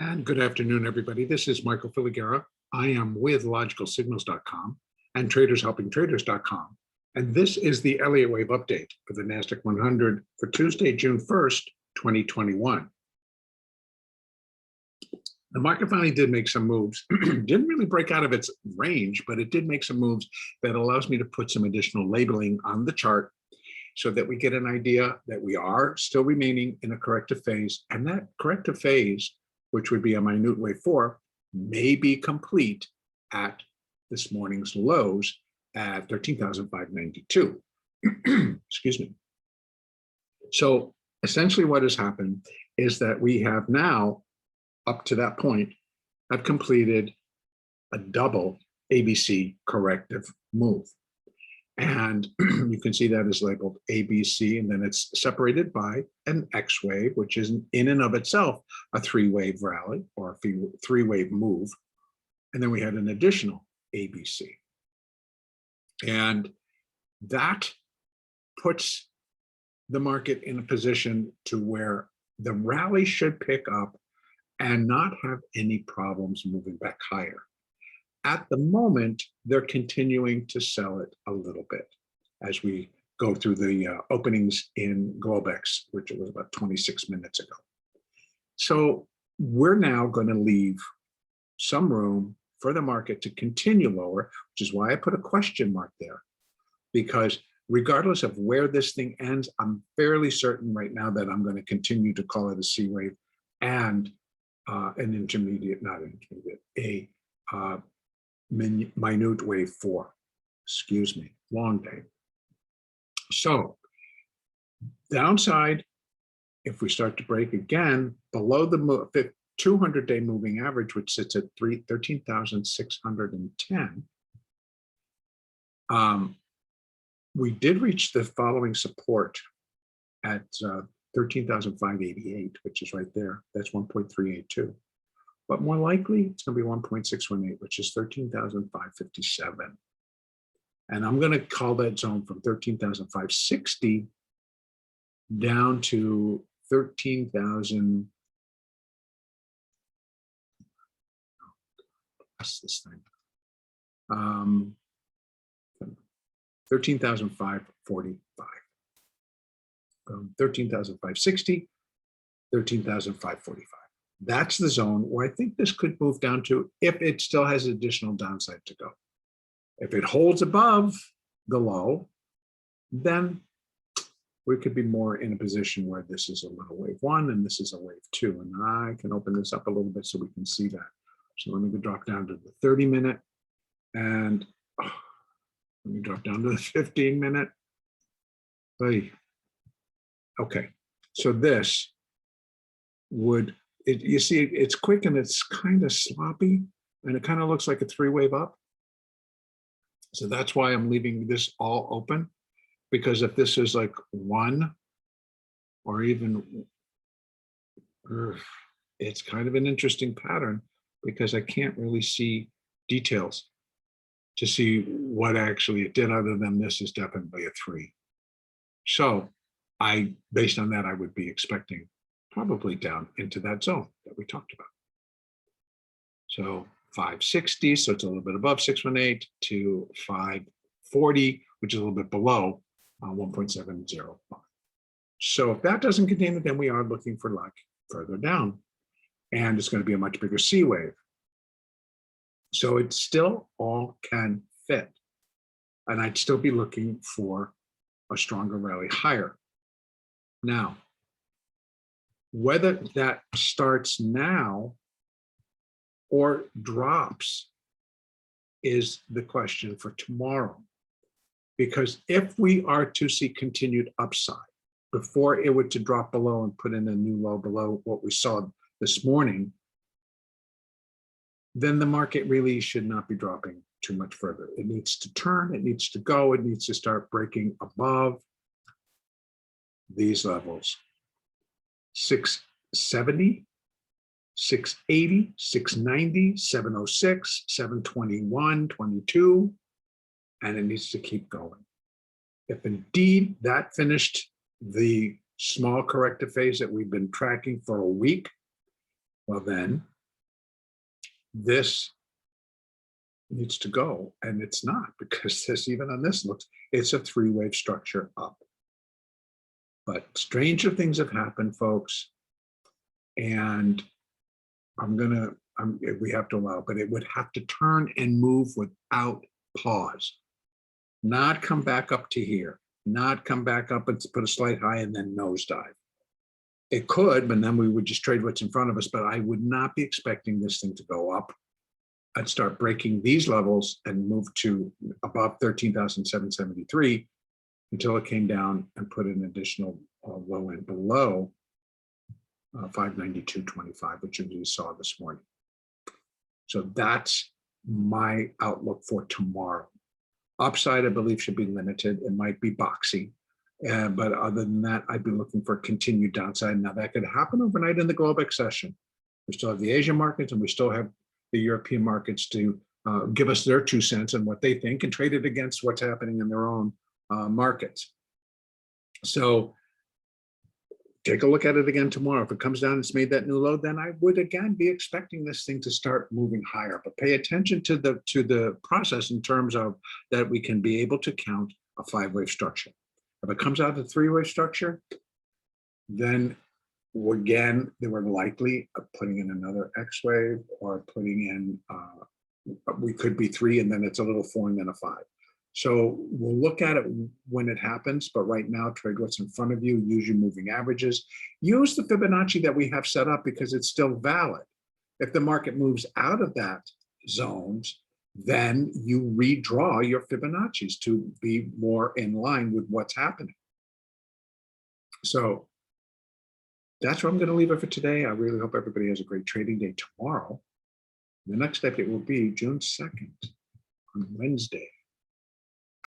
And good afternoon, everybody. This is Michael Filigera. I am with logicalsignals.com and tradershelpingtraders.com. And this is the Elliott Wave update for the NASDAQ 100 for Tuesday, June 1st, 2021. The market finally did make some moves. Didn't really break out of its range, but it did make some moves that allows me to put some additional labeling on the chart so that we get an idea that we are still remaining in a corrective phase. And that corrective phase, which would be a minute wave 4, may be complete at this morning's lows at 13,592. Excuse me. So essentially what has happened is that we have now, up to that point, have completed a double ABC corrective move. And you can see that is labeled ABC, and then it's separated by an X wave, which is in and of itself a three-wave rally or a three-wave move. And then we had an additional ABC. And that puts the market in a position to where the rally should pick up and not have any problems moving back higher. At the moment, they're continuing to sell it a little bit as we go through the openings in Globex, which was about 26 minutes ago. So we're now going to leave some room for the market to continue lower, which is why I put a question mark there, because regardless of where this thing ends, I'm fairly certain right now that I'm going to continue to call it a C wave and an intermediate, not an intermediate, a minute wave 4, excuse me, long day. So downside, if we start to break again below the 200-day moving average, which sits at 13,610, we did reach the following support at 13,588, which is right there. That's 1.382. But more likely, it's going to be 1.618, which is 13,557. And I'm going to call that zone from 13,560 down to 13,000. What's this thing? 13,545. 13,560, 13,545. That's the zone where I think this could move down to if it still has additional downside to go. If it holds above the low, then we could be more in a position where this is a little wave 1 and this is a wave 2. And I can open this up a little bit so we can see that. So let me drop down to the 30-minute and let me drop down to the 15-minute. Okay, so this would, you see, it's quick and it's kind of sloppy and it kind of looks like a three-wave up. So that's why I'm leaving this all open, because if this is like 1 or even, it's kind of an interesting pattern because I can't really see details to see what actually it did other than this is definitely a 3. So based on that, I would be expecting probably down into that zone that we talked about. So 560, so it's a little bit above 618 to 540, which is a little bit below 1.705. So if that doesn't continue, then we are looking for luck further down, and it's going to be a much bigger C wave. So it still all can fit, and I'd still be looking for a stronger rally higher. Now, whether that starts now or drops is the question for tomorrow. Because if we are to see continued upside before it were to drop below and put in a new low below what we saw this morning, then the market really should not be dropping too much further. It needs to turn, it needs to go, it needs to start breaking above these levels. 670, 680, 690, 706, 721, 22, and it needs to keep going. If indeed that finished the small corrective phase that we've been tracking for a week, Well, then this needs to go, and it's not, because this, even on this, looks, it's a three-wave structure up. But stranger things have happened, folks, and we have to allow, but it would have to turn and move without pause, not come back up to here, not come back up and put a slight high and then nosedive. It could, but then we would just trade what's in front of us, but I would not be expecting this thing to go up. I'd start breaking these levels and move to above 13,773 until it came down and put an additional low end below 592.25, which you saw this morning. So that's my outlook for tomorrow. Upside, I believe, should be limited. It might be boxy, but other than that, I'd be looking for continued downside. Now, that could happen overnight in the Globex session. We still have the Asian markets, and we still have the European markets to give us their 2 cents and what they think, and trade it against what's happening in their own markets. So take a look at it again tomorrow. If it comes down and it's made that new low, then I would again be expecting this thing to start moving higher. But pay attention to the process in terms of that we can be able to count a 5-wave structure. If it comes out of the 3-wave structure, then again, they were likely putting in another X wave, or putting in, we could be 3 and then it's a little 4 and then a 5. So we'll look at it when it happens, but right now, trade what's in front of you, use your moving averages, use the Fibonacci that we have set up because it's still valid. If the market moves out of that zones, then you redraw your Fibonacci's to be more in line with what's happening. So that's where I'm going to leave it for today. I really hope everybody has a great trading day tomorrow. The next update will be June 2nd on Wednesday.